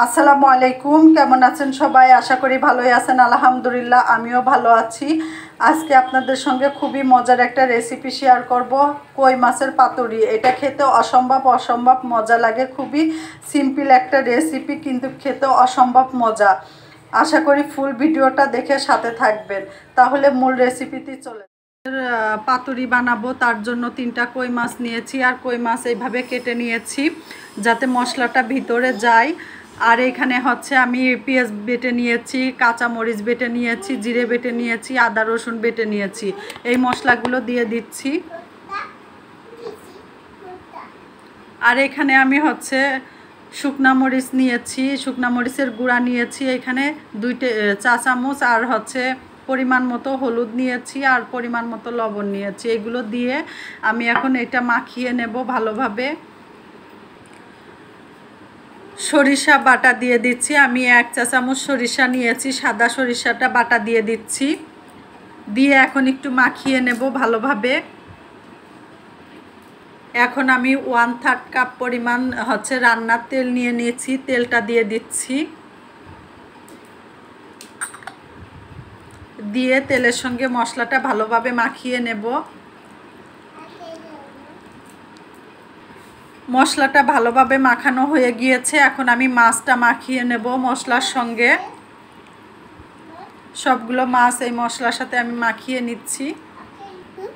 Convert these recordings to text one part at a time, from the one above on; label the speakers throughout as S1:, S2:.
S1: আসসালামু আলাইকুম, কেমন আছেন সবাই? আশা করি ভালোই আছেন। আলহামদুলিল্লাহ আমিও ভালো আছি। আজকে আপনাদের সঙ্গে খুবই মজার একটা রেসিপি শেয়ার করব, কই মাছের পাতুরি। এটা খেতে অসম্ভব মজা লাগে। খুবই সিম্পল একটা রেসিপি, কিন্তু খেতে অসম্ভব মজা। আশা করি ফুল ভিডিওটা দেখে সাথে থাকবেন। তাহলে মূল রেসিপিতে চলে পাতুরি বানাবো। তার জন্য 3টা কই মাছ নিয়েছি, আর কই মাছ এইভাবে কেটে নিয়েছি যাতে মশলাটা ভিতরে যায়। আর এখানে হচ্ছে আমি পেঁয়াজ বেটে নিয়েছি, কাঁচামরিচ বেটে নিয়েছি, জিরে বেটে নিয়েছি, আদা রসুন বেটে নিয়েছি। এই মশলাগুলো দিয়ে দিচ্ছি। আর এখানে আমি হচ্ছে শুকনা মরিচ নিয়েছি, শুকনা মরিচের গুঁড়া নিয়েছি এখানে 2 চা চামচ, আর হচ্ছে পরিমাণ মতো হলুদ নিয়েছি, আর পরিমাণ মতো লবণ নিয়েছি। এগুলো দিয়ে আমি এখন এটা মাখিয়ে নেব ভালোভাবে। সরিষা বাটা দিয়ে দিচ্ছি। আমি 1 চা চামচ সরিষা নিয়েছি, সাদা সরিষাটা বাটা দিয়ে দিচ্ছি। দিয়ে এখন একটু মাখিয়ে নেব ভালোভাবে। এখন আমি 1/3 কাপ পরিমাণ হচ্ছে রান্নার তেল নিয়ে নিয়েছি, তেলটা দিয়ে দিচ্ছি। দিয়ে তেলের সঙ্গে মশলাটা ভালোভাবে মাখিয়ে নেব। মশলাটা ভালোভাবে মাখানো হয়ে গিয়েছে। এখন আমি মাছটা মাখিয়ে নেব মশলার সঙ্গে। সবগুলো মাছ এই মশলার সাথে আমি মাখিয়ে নিচ্ছি।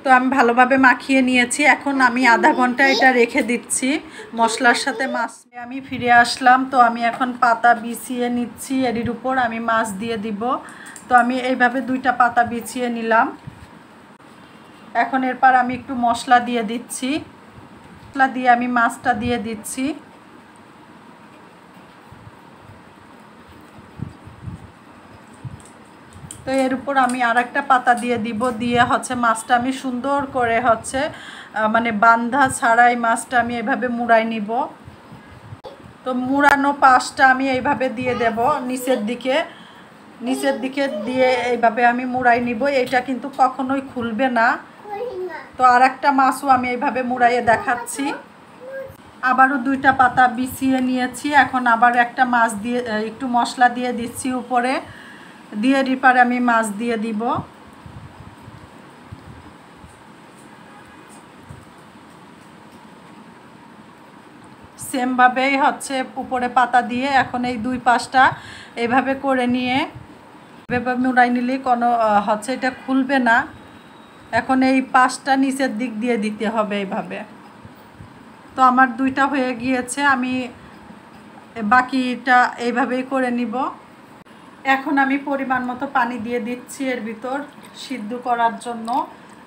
S1: তো আমি ভালোভাবে মাখিয়ে নিয়েছি। এখন আমি আধা ঘন্টা এটা রেখে দিচ্ছি মশলার সাথে। মাছ আমি ফিরে আসলাম। তো আমি এখন পাতা বিছিয়ে নিচ্ছি, এর উপর আমি মাছ দিয়ে দিব। তো আমি এইভাবে 2টা পাতা বিছিয়ে নিলাম। এখন এরপর আমি একটু মশলা দিয়ে দিচ্ছি। মশলা দিয়ে আমি মাছটা দিয়ে দিচ্ছি। তো এর উপর আমি আরেকটা পাতা দিয়ে দিব। দিয়ে হচ্ছে মাছটা আমি সুন্দর করে হচ্ছে মানে বান্ধা ছাড়াই মাছটা আমি এইভাবে মুড়াই নিব। তো মুড়ানো পাশটা আমি এইভাবে দিয়ে দেব নিচের দিকে দিয়ে এইভাবে আমি মুড়াই নিব। এটা কিন্তু কখনোই খুলবে না। তো আর একটা মাছও আমি এইভাবে মুড়াইয়ে দেখাচ্ছি। আবারও 2টা পাতা বিছিয়ে নিয়েছি। এখন আবার একটা মাছ দিয়ে একটু মশলা দিয়ে দিচ্ছি উপরে। দিয়ে এরপরে আমি মাছ দিয়ে দিব। সেমভাবেই হচ্ছে উপরে পাতা দিয়ে এখন এই 2 পাশটা এইভাবে করে নিয়ে এভাবে মুড়াই নিলে কোনো হচ্ছে এটা খুলবে না। এখন এই পাশটা নিচের দিক দিয়ে দিতে হবে এইভাবে। তো আমার 2টা হয়ে গিয়েছে, আমি বাকিটা এইভাবেই করে নিব। এখন আমি পরিমাণ মতো পানি দিয়ে দিচ্ছি এর ভিতর সিদ্ধ করার জন্য।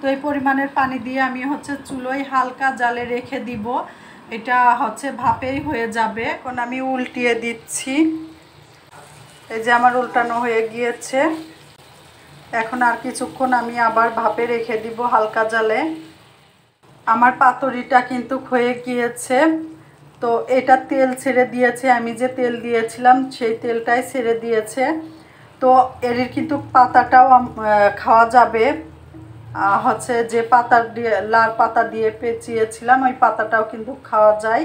S1: তো এই পরিমাণের পানি দিয়ে আমি হচ্ছে চুলোয় হালকা জালে রেখে দিব। এটা হচ্ছে ভাপেই হয়ে যাবে। এখন আমি উল্টিয়ে দিচ্ছি। এই যে আমার উল্টানো হয়ে গিয়েছে। এখন আর কিছুক্ষণ আমি আবার ভাপে রেখে দিব হালকা জালে। আমার পাতুরিটা কিন্তু হয়ে গিয়েছে। তো এটা তেল ছেড়ে দিয়েছে, আমি যে তেল দিয়েছিলাম সেই তেলটাই ছেড়ে দিয়েছে। তো এর কিন্তু পাতাটাও খাওয়া যাবে। হচ্ছে যে পাতা দিয়ে লাল পাতা দিয়ে পেঁচিয়েছিলাম ওই পাতাটাও কিন্তু খাওয়া যায়।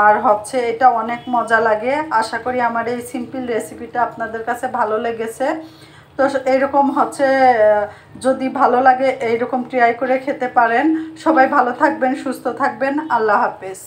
S1: আর হচ্ছে এটা অনেক মজা লাগে। আশা করি আমার এই সিম্পল রেসিপিটা আপনাদের কাছে ভালো লেগেছে। তো এইরকম হচ্ছে যদি ভালো লাগে এইরকম ট্রাই করে খেতে পারেন। সবাই ভালো থাকবেন, সুস্থ থাকবেন। আল্লাহ হাফেজ।